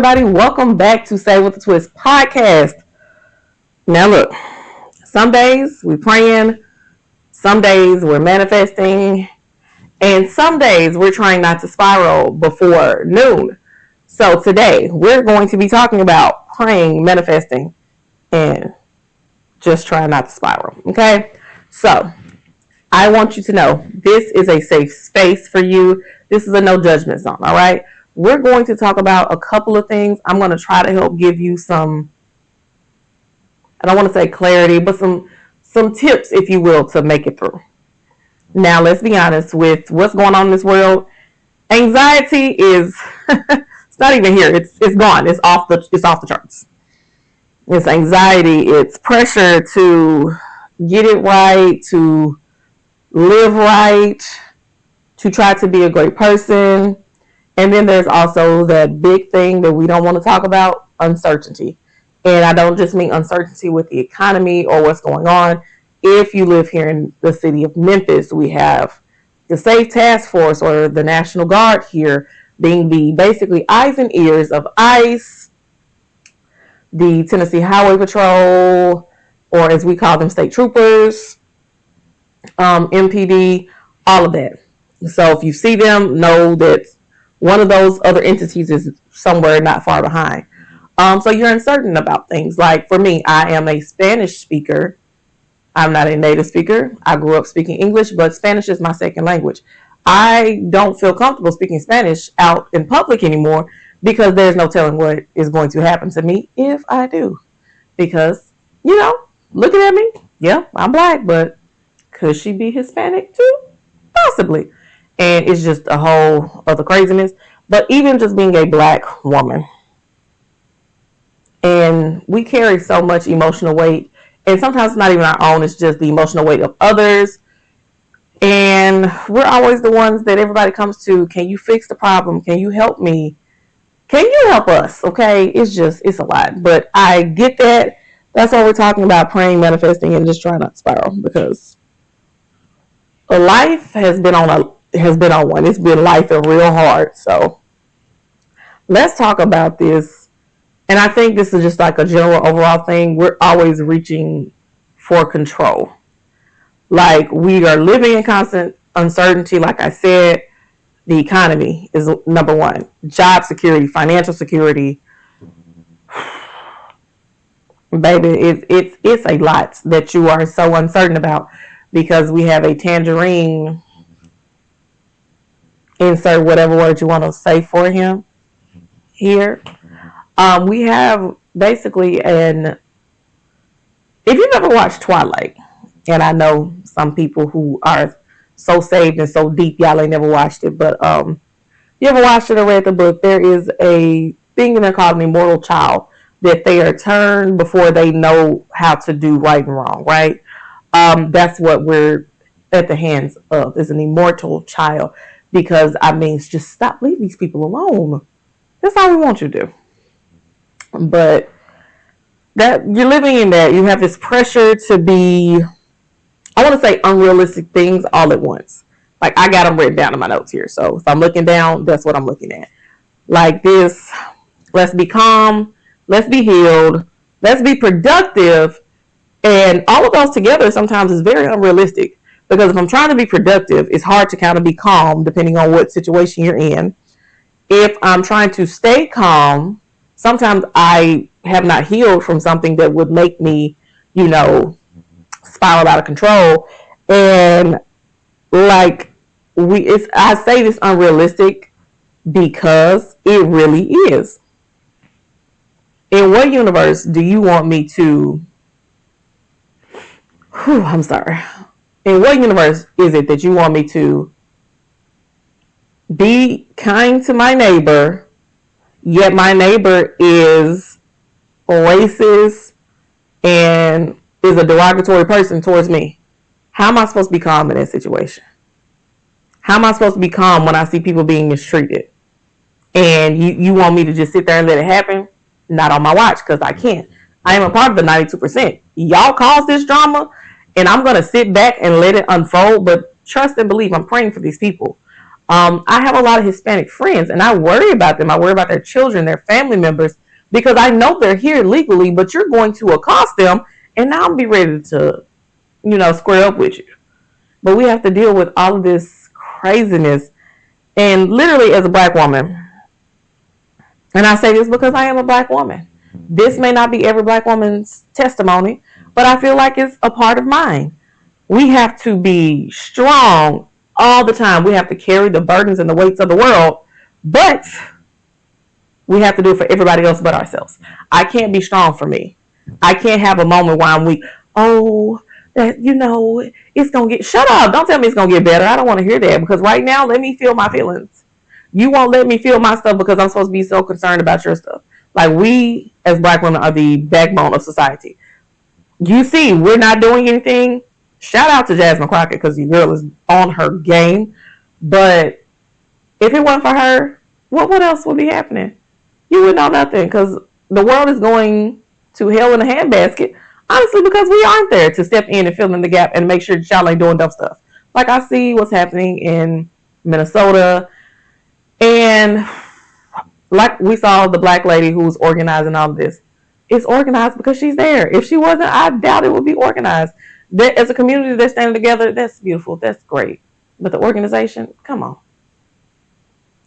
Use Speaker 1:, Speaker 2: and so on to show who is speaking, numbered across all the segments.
Speaker 1: everybody? Welcome back to Say with a Twist podcast. Now, look, some days we're praying, some days we're manifesting, and some days we're trying not to spiral before noon. So, today we're going to be talking about praying, manifesting, and just trying not to spiral. Okay? So, I want you to know this is a safe space for you. This is a no judgment zone, all right? We're going to talk about a couple of things. I'm going to try to help give you some, I don't want to say clarity, but some tips, if you will, to make it through. Now, let's be honest with what's going on in this world. Anxiety is, it's not even here. It's gone. It's off the charts. It's anxiety. It's pressure to get it right, to live right, to try to be a great person. And then there's also that big thing that we don't want to talk about, uncertainty. And I don't just mean uncertainty with the economy or what's going on. If you live here in the city of Memphis, we have the Safe Task Force or the National Guard here being the basically eyes and ears of ICE, the Tennessee Highway Patrol, or as we call them, state troopers, MPD, all of that. So if you see them, know that one of those other entities is somewhere not far behind. So you're uncertain about things. Like for me, I am a Spanish speaker. I'm not a native speaker. I grew up speaking English, but Spanish is my second language. I don't feel comfortable speaking Spanish out in public anymore because there's no telling what is going to happen to me if I do. Because, looking at me, yeah, I'm black, but could she be Hispanic too? Possibly. And it's just a whole other craziness. But even just being a black woman, and we carry so much emotional weight, and sometimes it's not even our own, it's just the emotional weight of others. And we're always the ones that everybody comes to. Can you fix the problem? Can you help me? Can you help us? Okay, it's a lot. But I get that. That's why we're talking about praying, manifesting, and just trying not to spiral, because life has been on one. It's been life and real hard. So let's talk about this. And I think this is just like a general overall thing. We're always reaching for control. Like we are living in constant uncertainty. Like I said, the economy is number one. Job security, financial security. Baby, it's a lot that you are so uncertain about because we have a tangerine. Insert whatever word you want to say for him here. We have basically if you've ever watched Twilight, and I know some people who are so saved and so deep, y'all ain't never watched it, but you ever watched it or read the book, there is a thing in there called an immortal child, that they are turned before they know how to do right and wrong, right? That's what we're at the hands of, is an immortal child. Because, just stop, leave these people alone. That's all we want you to do. But that you're living in that. You have this pressure to be, I want to say unrealistic things all at once. Like, I got them written down in my notes here. So, if I'm looking down, that's what I'm looking at. Like this, let's be calm, let's be healed, let's be productive. And all of those together sometimes is very unrealistic. Because if I'm trying to be productive, it's hard to kind of be calm depending on what situation you're in. If I'm trying to stay calm, sometimes I have not healed from something that would make me, spiral out of control. And I say this unrealistic because it really is. In what universe do you want me to? I'm sorry. In what universe is it that you want me to be kind to my neighbor, yet my neighbor is racist and is a derogatory person towards me? How am I supposed to be calm in that situation? How am I supposed to be calm when I see people being mistreated? And you want me to just sit there and let it happen? Not on my watch, because I can't. I am a part of the 92%. Y'all cause this drama, and I'm going to sit back and let it unfold, but trust and believe I'm praying for these people. I have a lot of Hispanic friends, and I worry about them. I worry about their children, their family members, because I know they're here legally, but you're going to accost them, and now I'm be ready to, square up with you. But we have to deal with all of this craziness. And literally, as a black woman, and I say this because I am a black woman, this may not be every black woman's testimony, but I feel like it's a part of mine. We have to be strong all the time. We have to carry the burdens and the weights of the world, but we have to do it for everybody else but ourselves. I can't be strong for me. I can't have a moment where I'm weak. Oh, it's going to get, shut up. Don't tell me it's going to get better. I don't want to hear that, because right now, let me feel my feelings. You won't let me feel my stuff because I'm supposed to be so concerned about your stuff. Like, we as black women are the backbone of society. You see, we're not doing anything. Shout out to Jasmine Crockett, because the girl is on her game. But if it wasn't for her, what else would be happening? You would know nothing, because the world is going to hell in a handbasket, honestly, because we aren't there to step in and fill in the gap and make sure y'all ain't doing dumb stuff. Like, I see what's happening in Minnesota, and like we saw the black lady who's organizing all of this. It's organized because she's there. If she wasn't, I doubt it would be organized. As a community that's standing together, that's beautiful. That's great. But the organization, come on.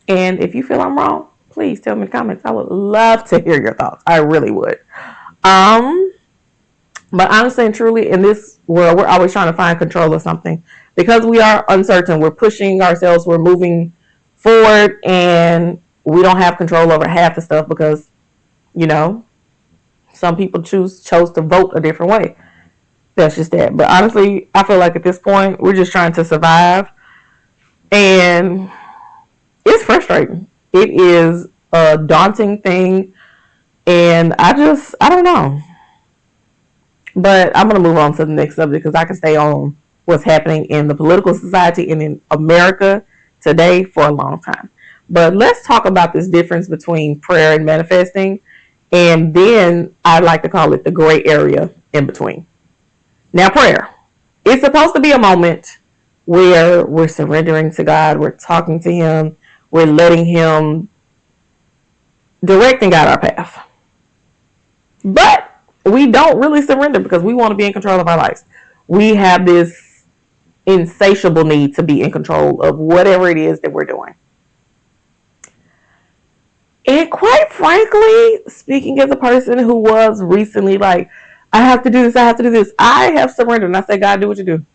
Speaker 1: And if you feel I'm wrong, please tell me in the comments. I would love to hear your thoughts. I really would. But honestly and truly, in this world, we're always trying to find control of something. Because we are uncertain, we're pushing ourselves, we're moving forward, and we don't have control over half the stuff because, some people chose to vote a different way. That's just that. But honestly, I feel like at this point, we're just trying to survive. And it's frustrating. It is a daunting thing. And I don't know. But I'm going to move on to the next subject, because I can stay on what's happening in the political society and in America today for a long time. But let's talk about this difference between prayer and manifesting. And then I like to call it the gray area in between. Now, prayer. It's supposed to be a moment where we're surrendering to God. We're talking to Him. We're letting Him direct and guide our path. But we don't really surrender because we want to be in control of our lives. We have this insatiable need to be in control of whatever it is that we're doing. And quite frankly, speaking as a person who was recently like, I have to do this, I have to do this, I have surrendered. And I say, God, do what you do.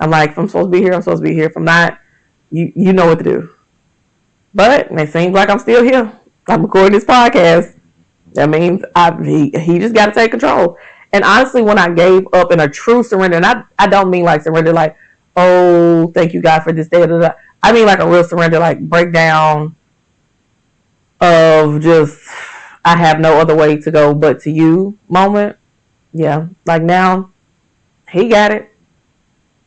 Speaker 1: I'm like, if I'm supposed to be here, I'm supposed to be here. If I'm not, you know what to do. But it seems like I'm still here. I'm recording this podcast. That means he just got to take control. And honestly, when I gave up in a true surrender, and I don't mean like surrender like, oh, thank you, God, for this day. I mean like a real surrender, like breakdown of just, I have no other way to go but to you moment. Yeah, like now, He got it.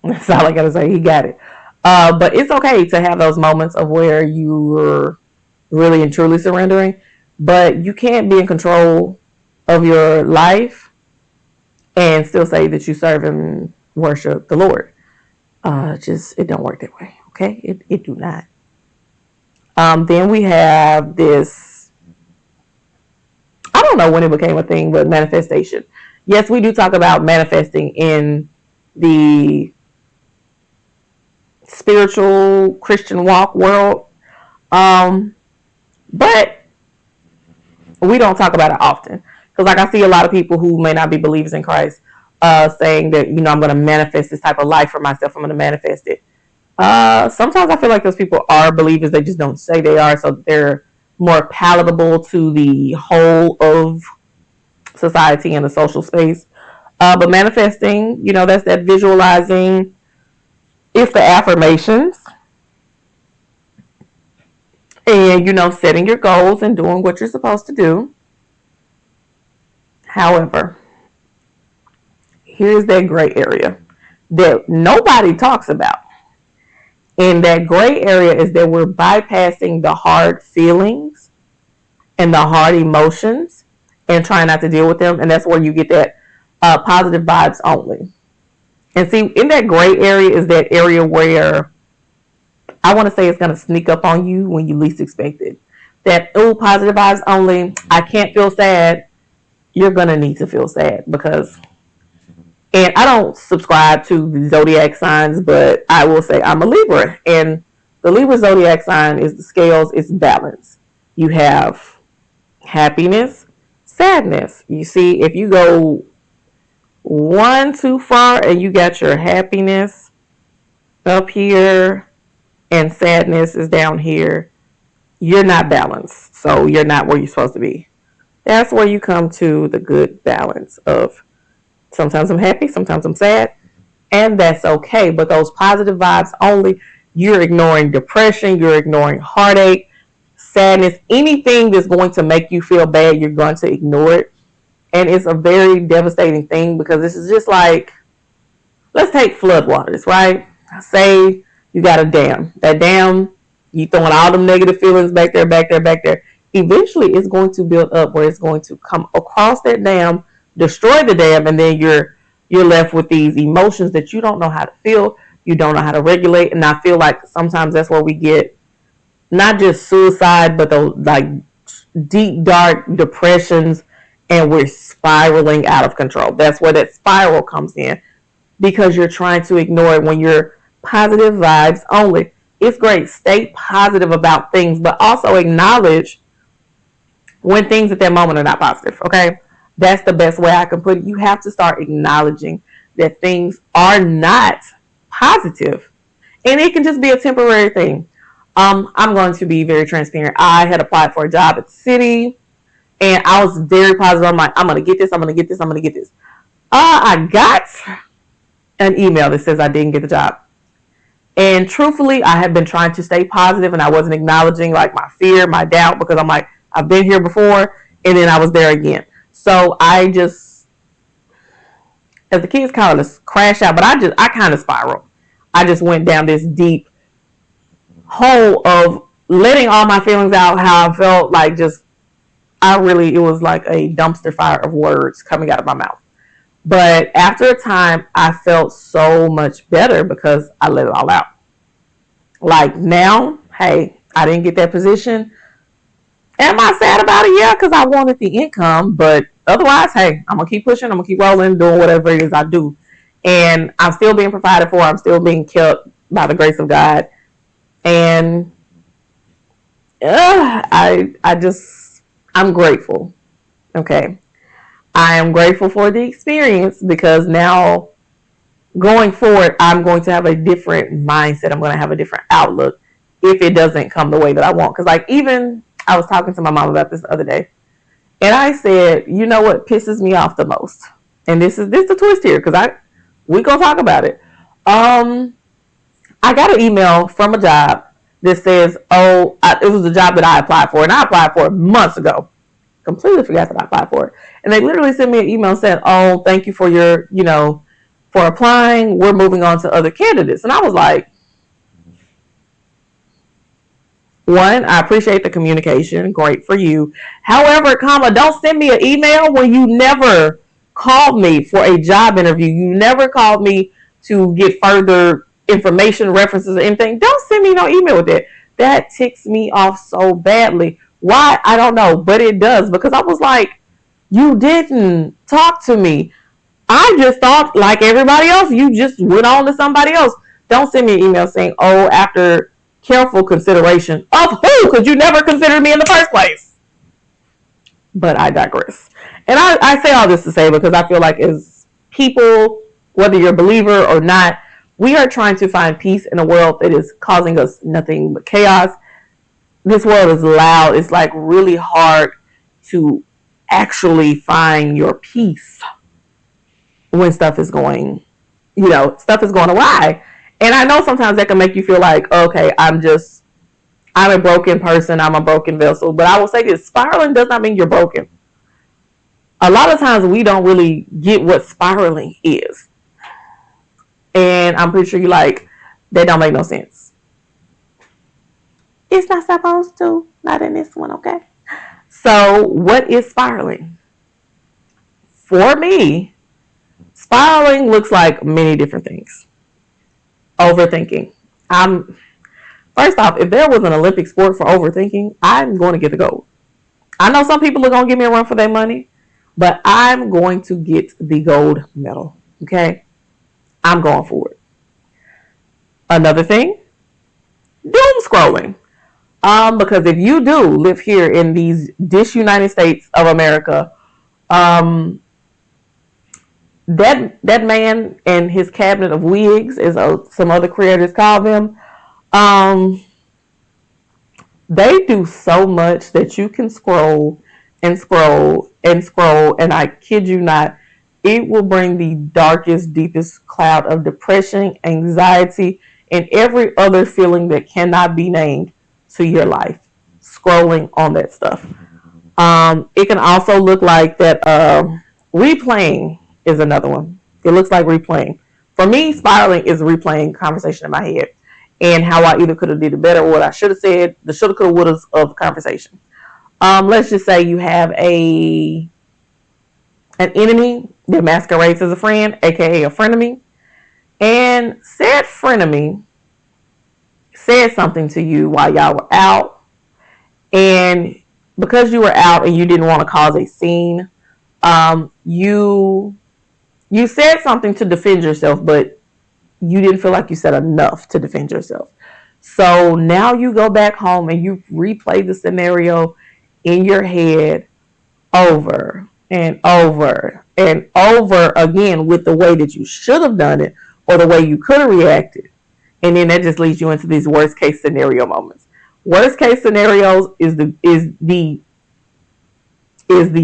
Speaker 1: That's all I got to say. He got it. But it's okay to have those moments of where you're really and truly surrendering. But you can't be in control of your life and still say that you serve and worship the Lord. It don't work that way. Okay? It do not. Then we have this, I don't know when it became a thing, but manifestation. Yes, we do talk about manifesting in the spiritual Christian walk world. But we don't talk about it often. Because like I see a lot of people who may not be believers in Christ saying that, I'm going to manifest this type of life for myself. I'm going to manifest it. Sometimes I feel like those people are believers. They just don't say they are. So they're more palatable to the whole of society and the social space. But manifesting, that's that visualizing. It's the affirmations. And, setting your goals and doing what you're supposed to do. However, here's that gray area that nobody talks about. And that gray area is that we're bypassing the hard feelings and the hard emotions and trying not to deal with them. And that's where you get that positive vibes only. And see, in that gray area is that area where I want to say it's going to sneak up on you when you least expect it. That, oh, positive vibes only, I can't feel sad. You're going to need to feel sad because, and I don't subscribe to the zodiac signs, but I will say I'm a Libra. And the Libra zodiac sign is the scales, it's balance. You have happiness, sadness. You see, if you go one too far and you got your happiness up here and sadness is down here, you're not balanced. So you're not where you're supposed to be. That's where you come to the good balance of sometimes I'm happy, sometimes I'm sad, and that's okay. But those positive vibes only, you're ignoring depression, you're ignoring heartache, sadness, anything that's going to make you feel bad, you're going to ignore it. And it's a very devastating thing because this is just like, let's take floodwaters, right? Say you got a dam. That dam, you throwing all them negative feelings back there, back there, back there. Eventually, it's going to build up where it's going to come across that dam, destroy the dam, and then you're left with these emotions that you don't know how to feel, you don't know how to regulate. And I feel like sometimes that's where we get not just suicide, but those like deep, dark depressions, and we're spiraling out of control. That's where that spiral comes in because you're trying to ignore it when you're positive vibes only. It's great. Stay positive about things, but also acknowledge when things at that moment are not positive, okay? That's the best way I can put it. You have to start acknowledging that things are not positive. And it can just be a temporary thing. I'm going to be very transparent. I had applied for a job at the city, and I was very positive. I'm like, I'm going to get this, I'm going to get this, I'm going to get this. I got an email that says I didn't get the job. And truthfully, I have been trying to stay positive, and I wasn't acknowledging like my fear, my doubt, because I'm like, I've been here before, and then I was there again. So I just, as the kids call it, crash out, but I kind of spiraled. I just went down this deep hole of letting all my feelings out, how I felt like it was like a dumpster fire of words coming out of my mouth. But after a time, I felt so much better because I let it all out. Like now, hey, I didn't get that position. Am I sad about it? Yeah, because I wanted the income. But otherwise, hey, I'm going to keep pushing. I'm going to keep rolling, doing whatever it is I do. And I'm still being provided for. I'm still being kept by the grace of God. And I'm grateful. Okay. I am grateful for the experience because now going forward, I'm going to have a different mindset. I'm going to have a different outlook if it doesn't come the way that I want. Because like even I was talking to my mom about this the other day, and I said, you know what pisses me off the most? And this is the twist here because we gonna talk about it. I got an email from a job that says, it was a job that I applied for, and I applied for it months ago. Completely forgot that I applied for it. And they literally sent me an email saying, oh, thank you for your, for applying. We're moving on to other candidates. And I was like, one, I appreciate the communication. Great for you. However, don't send me an email when you never called me for a job interview. You never called me to get further information, references, or anything. Don't send me no email with that. That ticks me off so badly. Why? I don't know, but it does because I was like, you didn't talk to me. I just thought like everybody else, you just went on to somebody else. Don't send me an email saying, oh, after careful consideration of who? Because you never considered me in the first place. But I digress. And I say all this to say because I feel like as people, whether you're a believer or not, we are trying to find peace in a world that is causing us nothing but chaos. This world is loud. It's like really hard to actually find your peace when stuff is going awry. And I know sometimes that can make you feel like, okay, I'm a broken person. I'm a broken vessel. But I will say this, spiraling does not mean you're broken. A lot of times we don't really get what spiraling is. And I'm pretty sure you're like, that don't make no sense. It's not supposed to. Not in this one, okay? So what is spiraling? For me, spiraling looks like many different things. Overthinking. First off, if there was an Olympic sport for overthinking, I'm going to get the gold. I know some people are going to give me a run for their money, but I'm going to get the gold medal. Okay? I'm going for it. Another thing, doom scrolling. Because if you do live here in these United States of America, that man and his cabinet of wigs, as some other creators call them, um, they do so much that you can scroll and scroll and scroll, and I kid you not, it will bring the darkest, deepest cloud of depression, anxiety, and every other feeling that cannot be named to your life. Scrolling on that stuff. It can also look like that. Replaying is another one. It looks like replaying. For me, spiraling is replaying conversation in my head and how I either could have did it better or what I should have said, the shoulda, coulda, wouldas of conversation. Let's just say you have an enemy that masquerades as a friend, aka a frenemy, and said frenemy said something to you while y'all were out, and because you were out and you didn't want to cause a scene, you said something to defend yourself, but you didn't feel like you said enough to defend yourself. So now you go back home and you replay the scenario in your head over and over and over again with the way that you should have done it or the way you could have reacted. And then that just leads you into these worst case scenario moments. Worst case scenarios is the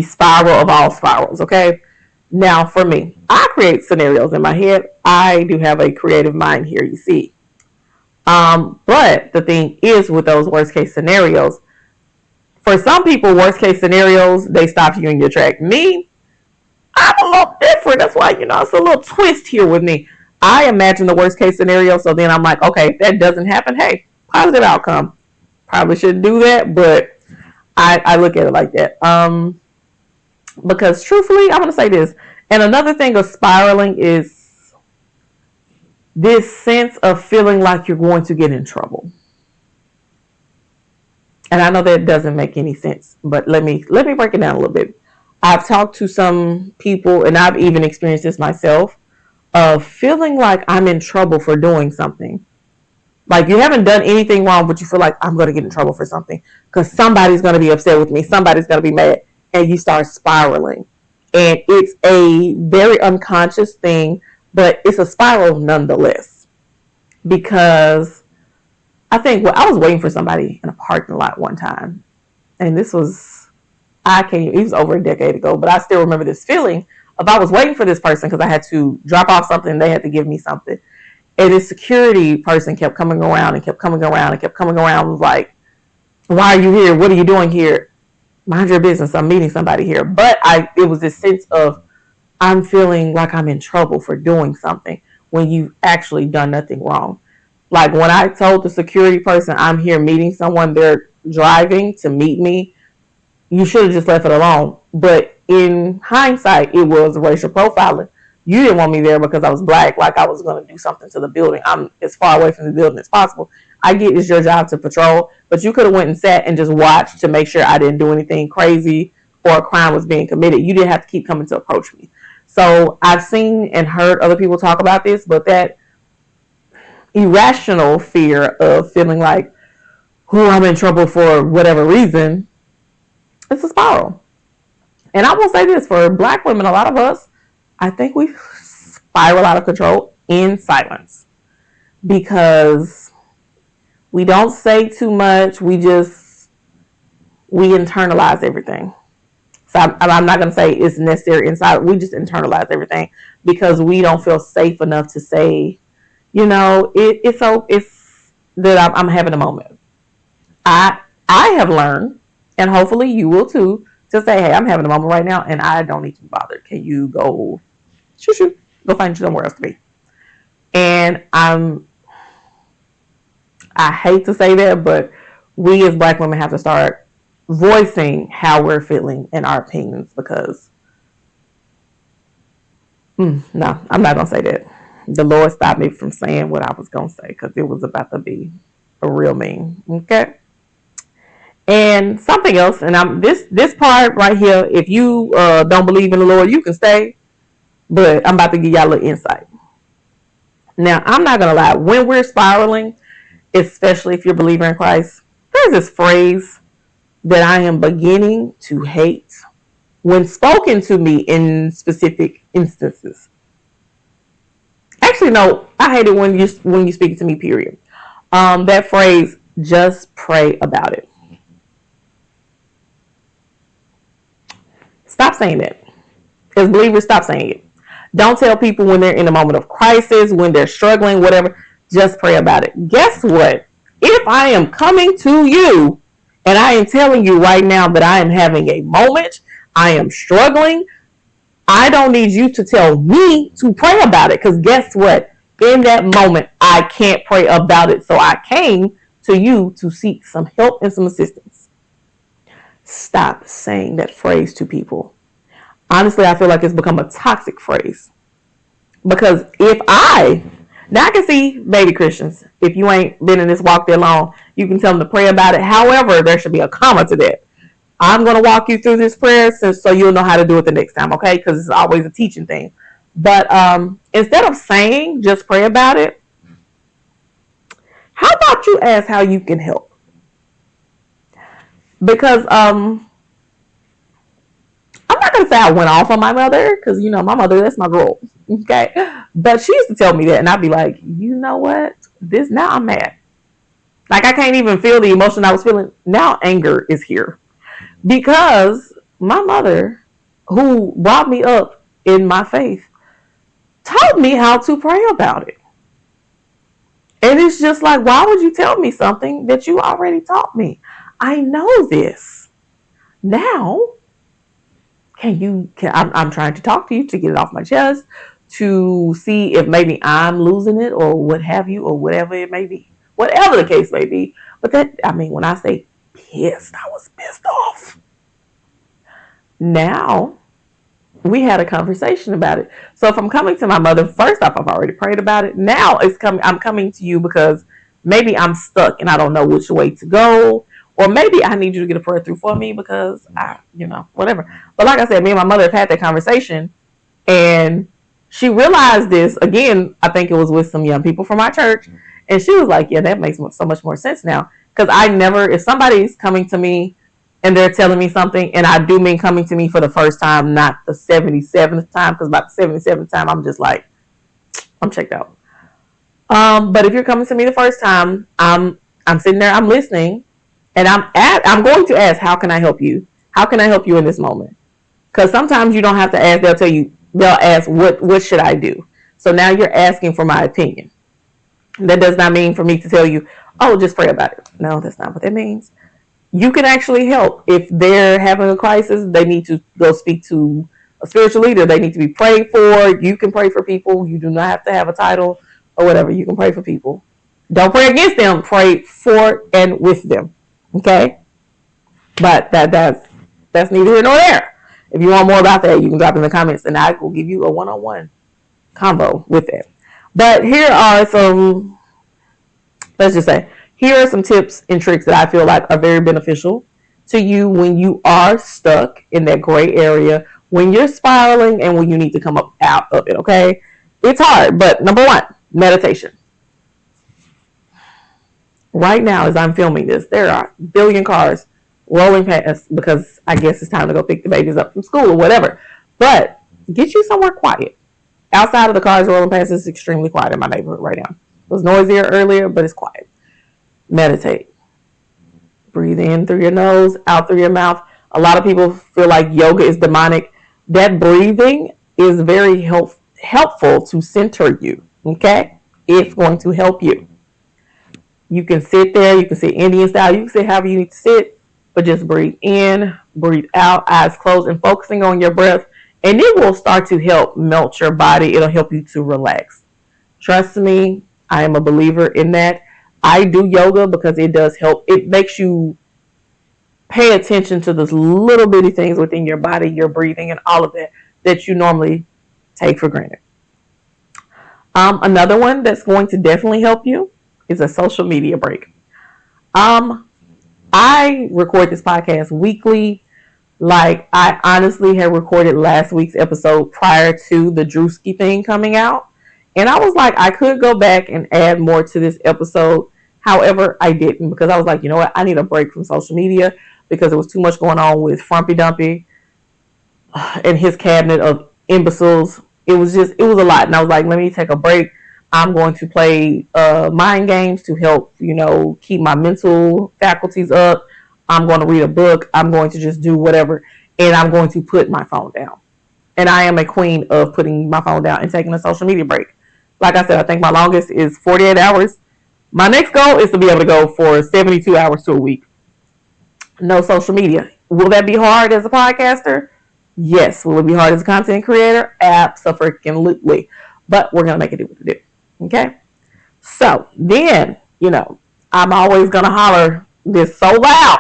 Speaker 1: spiral of all spirals, okay? Now, for me, I create scenarios in my head. I do have a creative mind here, you see. But the thing is with those worst case scenarios, for some people, worst case scenarios, they stop you in your track. Me, I'm a little different. That's why, it's a little twist here with me. I imagine the worst case scenario, so then I'm like, okay, if that doesn't happen, hey, positive outcome. Probably shouldn't do that, but I look at it like that. Because truthfully, I'm going to say this. And another thing of spiraling is this sense of feeling like you're going to get in trouble. And I know that doesn't make any sense, but let me break it down a little bit. I've talked to some people, and I've even experienced this myself, of feeling like I'm in trouble for doing something. Like you haven't done anything wrong, but you feel like I'm going to get in trouble for something because somebody's going to be upset with me. Somebody's going to be mad. And you start spiraling. And it's a very unconscious thing, but it's a spiral nonetheless. Because I think, I was waiting for somebody in a parking lot one time. And this was, it was over a decade ago, but I still remember this feeling of I was waiting for this person because I had to drop off something and they had to give me something. And this security person kept coming around and kept coming around and kept coming around and was like, why are you here? What are you doing here? Mind your business. I'm meeting somebody here. But it was this sense of I'm feeling like I'm in trouble for doing something when you've actually done nothing wrong. Like when I told the security person I'm here meeting someone, they're driving to meet me, you should have just left it alone. But in hindsight, it was racial profiling. You didn't want me there because I was black, like I was going to do something to the building. I'm as far away from the building as possible. I get it's your job to patrol, but you could have went and sat and just watched to make sure I didn't do anything crazy or a crime was being committed. You didn't have to keep coming to approach me. So I've seen and heard other people talk about this, but that irrational fear of feeling like, I'm in trouble for whatever reason, it's a spiral. And I will say this, for black women, a lot of us, I think we spiral out of control in silence because we don't say too much. We internalize everything. So I'm not going to say it's necessary inside. We just internalize everything because we don't feel safe enough to say, it's that I'm having a moment. I have learned, and hopefully you will too, to say, hey, I'm having a moment right now and I don't need to be bothered. Can you go go find you somewhere else to be? And I hate to say that, but we as black women have to start voicing how we're feeling and our opinions because no, I'm not going to say that. The Lord stopped me from saying what I was going to say because it was about to be a real mean. Okay. And something else, and I'm this part right here. If you don't believe in the Lord, you can stay. But I'm about to give y'all a little insight. Now, I'm not gonna lie. When we're spiraling, especially if you're a believer in Christ, there's this phrase that I am beginning to hate when spoken to me in specific instances. Actually, no, I hate it when you speak to me. Period. That phrase, just pray about it. Stop saying that. As believers, stop saying it. Don't tell people when they're in a moment of crisis, when they're struggling, whatever. Just pray about it. Guess what? If I am coming to you and I am telling you right now that I am having a moment, I am struggling, I don't need you to tell me to pray about it, because guess what? In that moment, I can't pray about it. So I came to you to seek some help and some assistance. Stop saying that phrase to people. Honestly, I feel like it's become a toxic phrase. Because now I can see baby Christians, if you ain't been in this walk that long, you can tell them to pray about it. However, there should be a comma to that. I'm going to walk you through this prayer so you'll know how to do it the next time, okay? Because it's always a teaching thing. But instead of saying just pray about it, how about you ask how you can help? Because I'm not going to say I went off on my mother, because, my mother, that's my girl, okay? But she used to tell me that, and I'd be like, you know what? Now I'm mad. Like, I can't even feel the emotion I was feeling. Now anger is here. Because my mother, who brought me up in my faith, taught me how to pray about it. And it's just like, why would you tell me something that you already taught me? I know this. Now, I'm trying to talk to you to get it off my chest, to see if maybe I'm losing it or what have you, or whatever it may be. Whatever the case may be. But when I say pissed, I was pissed off. Now, we had a conversation about it. So if I'm coming to my mother, first off, I've already prayed about it. Now I'm coming to you because maybe I'm stuck and I don't know which way to go. Or maybe I need you to get a prayer through for me because whatever. But like I said, me and my mother have had that conversation, and she realized this. Again, I think it was with some young people from our church. And she was like, yeah, that makes so much more sense now. Because if somebody's coming to me and they're telling me something, and I do mean coming to me for the first time, not the 77th time, because about the 77th time, I'm just like, I'm checked out. But if you're coming to me the first time, I'm sitting there, I'm listening, and I'm going to ask, how can I help you? How can I help you in this moment? Because sometimes you don't have to ask. They'll ask, what should I do? So now you're asking for my opinion. That does not mean for me to tell you, oh, just pray about it. No, that's not what that means. You can actually help. If they're having a crisis, they need to go speak to a spiritual leader. They need to be prayed for. You can pray for people. You do not have to have a title or whatever. You can pray for people. Don't pray against them. Pray for and with them. Okay? But that's neither here nor there. If you want more about that, you can drop in the comments, and I will give you a one-on-one combo with it. But here are some, here are some tips and tricks that I feel like are very beneficial to you when you are stuck in that gray area, when you're spiraling, and when you need to come up out of it, okay? It's hard, but number one, meditation. Right now, as I'm filming this, there are a billion cars rolling past because I guess it's time to go pick the babies up from school or whatever. But get you somewhere quiet. Outside of the cars rolling past, it's extremely quiet in my neighborhood right now. It was noisier earlier, but it's quiet. Meditate. Breathe in through your nose, out through your mouth. A lot of people feel like yoga is demonic. That breathing is very helpful to center you. Okay? It's going to help you. You can sit there. You can sit Indian style. You can sit however you need to sit. But just breathe in, breathe out, eyes closed, and focusing on your breath. And it will start to help melt your body. It'll help you to relax. Trust me, I am a believer in that. I do yoga because it does help. It makes you pay attention to those little bitty things within your body, your breathing, and all of that you normally take for granted. Another one that's going to definitely help you is a social media break. Um, I record this podcast weekly. Like, I honestly had recorded last week's episode prior to the Drewski thing coming out. And I was like, I could go back and add more to this episode. However, I didn't, because I was like, you know what? I need a break from social media because there was too much going on with Frumpy Dumpy and his cabinet of imbeciles. It was a lot. And I was like, let me take a break. I'm going to play mind games to help, keep my mental faculties up. I'm going to read a book. I'm going to just do whatever. And I'm going to put my phone down. And I am a queen of putting my phone down and taking a social media break. Like I said, I think my longest is 48 hours. My next goal is to be able to go for 72 hours to a week. No social media. Will that be hard as a podcaster? Yes. Will it be hard as a content creator? Absolutely. But we're going to make it do what it do. Okay? So, then, I'm always going to holler this so loud.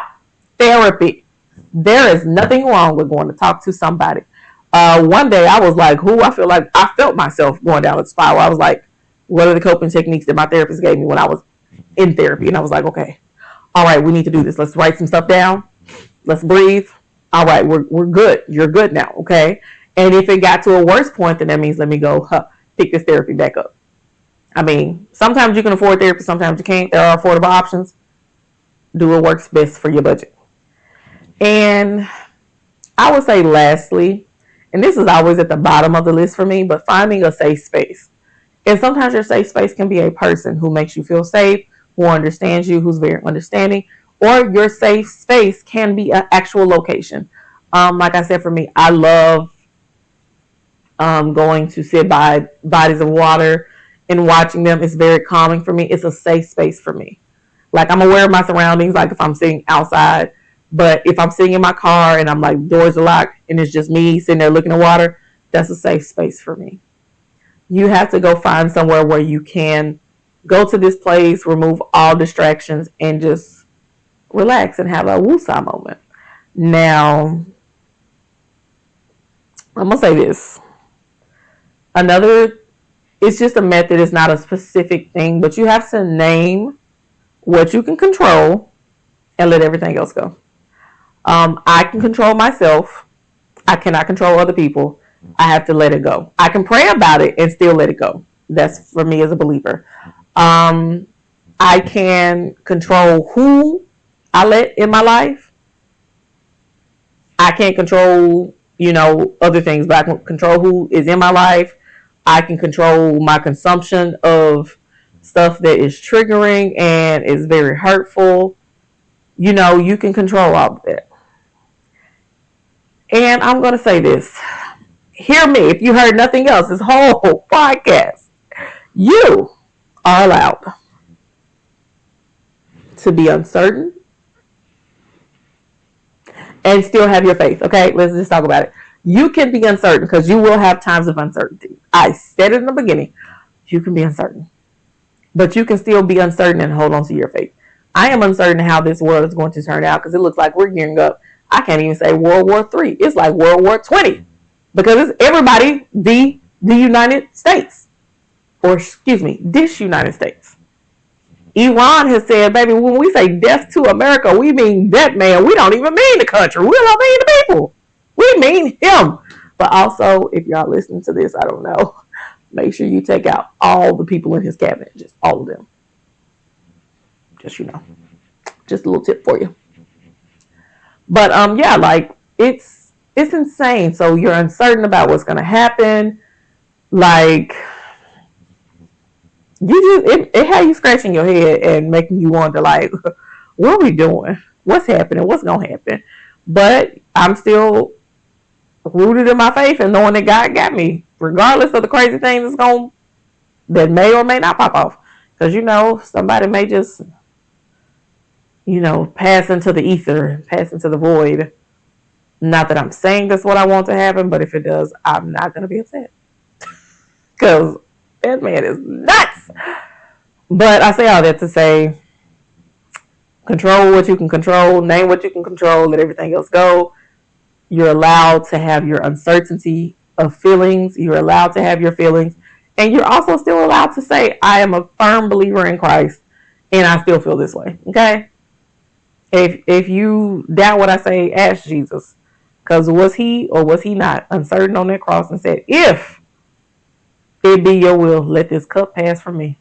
Speaker 1: Therapy. There is nothing wrong with going to talk to somebody. One day I was like, I felt myself going down a spiral. I was like, what are the coping techniques that my therapist gave me when I was in therapy? And I was like, okay, all right, we need to do this. Let's write some stuff down. Let's breathe. All right, we're good. You're good now, okay? And if it got to a worse point, then that means let me go pick this therapy back up. I mean, sometimes you can afford therapy, sometimes you can't. There are affordable options. Do what works best for your budget. And I would say lastly, and this is always at the bottom of the list for me, but finding a safe space. And sometimes your safe space can be a person who makes you feel safe, who understands you, who's very understanding, or your safe space can be an actual location. Like I said, for me, I love going to sit by bodies of water and watching them. It's very calming for me. It's a safe space for me. Like, I'm aware of my surroundings, like if I'm sitting outside, but if I'm sitting in my car and I'm like, doors are locked and it's just me sitting there looking at water, that's a safe space for me. You have to go find somewhere where you can go to this place, remove all distractions, and just relax and have a woosah moment. Now, I'm going to say this. It's just a method. It's not a specific thing, but you have to name what you can control and let everything else go. I can control myself. I cannot control other people. I have to let it go. I can pray about it and still let it go. That's for me as a believer. I can control who I let in my life. I can't control, other things, but I can control who is in my life. I can control my consumption of stuff that is triggering and is very hurtful. You can control all of that. And I'm going to say this. Hear me. If you heard nothing else, this whole podcast, you are allowed to be uncertain and still have your faith. Okay, let's just talk about it. You can be uncertain because you will have times of uncertainty. I said it in the beginning. You can be uncertain, but you can still be uncertain and hold on to your faith. I am uncertain how this world is going to turn out because it looks like we're gearing up. I can't even say World War III. It's like World War 20 because it's everybody, the United States, or excuse me, this United States. Iran has said, baby, when we say death to America, we mean that man. We don't even mean the country. We don't mean the people. We mean him. But also, if y'all listening to this, I don't know, make sure you take out all the people in his cabinet, just all of them. Just, just a little tip for you. But yeah, like it's insane. So you're uncertain about what's going to happen. Like, it had you scratching your head and making you wonder, like, what are we doing? What's happening? What's going to happen? But I'm still rooted in my faith and knowing that God got me, regardless of the crazy things that may or may not pop off. Because, somebody may just, pass into the ether, pass into the void. Not that I'm saying that's what I want to happen, but if it does, I'm not going to be upset. Because that man is nuts. But I say all that to say, control what you can control, name what you can control, let everything else go. You're allowed to have your uncertainty of feelings. You're allowed to have your feelings. And you're also still allowed to say, I am a firm believer in Christ, and I still feel this way. Okay? If you doubt what I say, ask Jesus. Because was he or was he not uncertain on that cross and said, if it be your will, let this cup pass from me.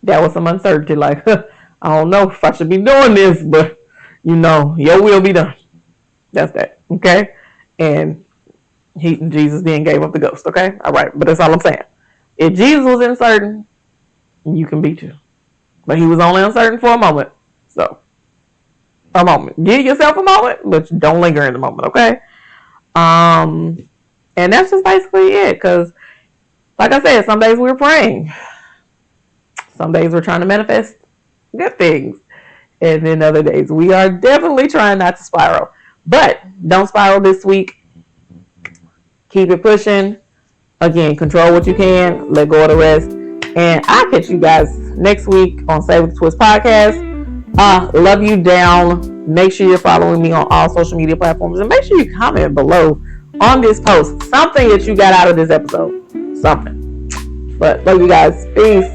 Speaker 1: That was some uncertainty. Like, I don't know if I should be doing this, but your will be done. That's that. Okay? And Jesus then gave up the ghost. Okay? All right. But that's all I'm saying. If Jesus was uncertain, you can be too. But he was only uncertain for a moment. So, a moment. Give yourself a moment, but don't linger in the moment. Okay? And that's just basically it. Because, like I said, some days we're praying. Some days we're trying to manifest good things. And then other days we are definitely trying not to spiral. But don't spiral this week. Keep it pushing. Again, control what you can. Let go of the rest. And I'll catch you guys next week on Save with the Twist podcast. Love you down. Make sure you're following me on all social media platforms. And make sure you comment below on this post something that you got out of this episode. Something. But love you guys. Peace.